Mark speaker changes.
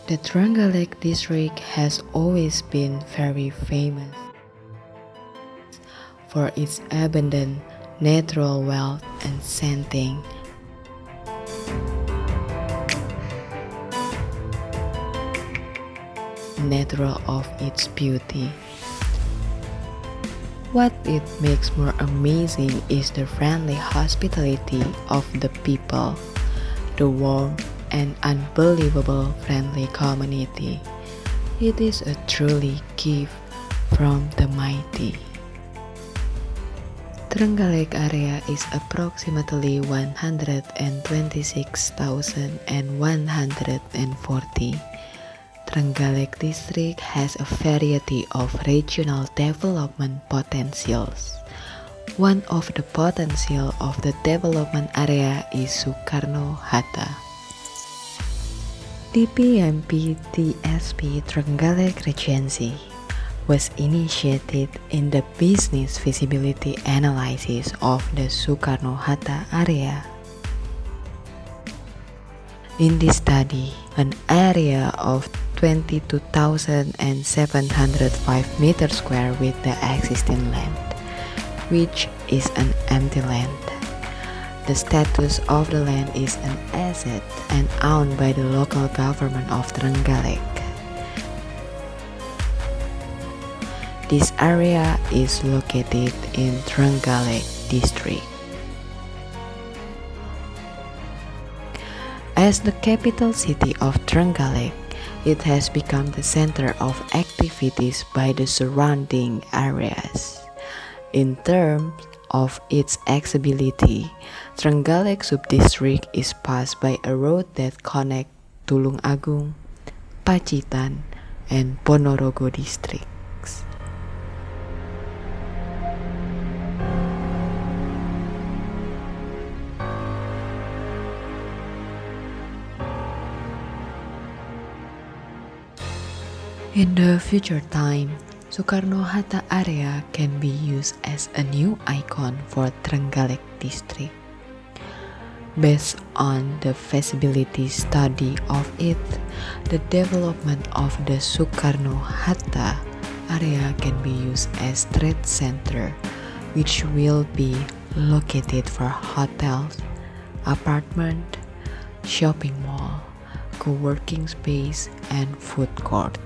Speaker 1: The Trenggalek district has always been very famous for its abundant natural wealth and setting. Natural of its beauty. What it makes more amazing is the friendly hospitality of the people, the warm and unbelievable friendly community. It is a truly gift from the mighty. Tenggalek area is approximately 126,140. Trenggalek district has a variety of regional development potentials. One of the potential of the development area is SOEKARNO-HATTA. DPMP-TSP Tenggalek Regency was initiated in the business feasibility analysis of the SOEKARNO-HATTA area. In this study, an area of 22,705 meters square with the existing land, which is an empty land. The status of the land is an asset and owned by the local government of Tenggalek. This area is located in Tenggalek district. As the capital city of Tenggalek, it has become the center of activities by the surrounding areas. In terms of its accessibility, Tenggalek subdistrict is passed by a road that connects Tulungagung, Pacitan, and Ponorogo districts. In the future time, Sukarno-HATTA area can be used as a new icon for Tenggalek district. Based on the feasibility study of it, the development of the Sukarno-HATTA area can be used as trade center, which will be located for hotels, apartment, shopping mall, co-working space, and food court.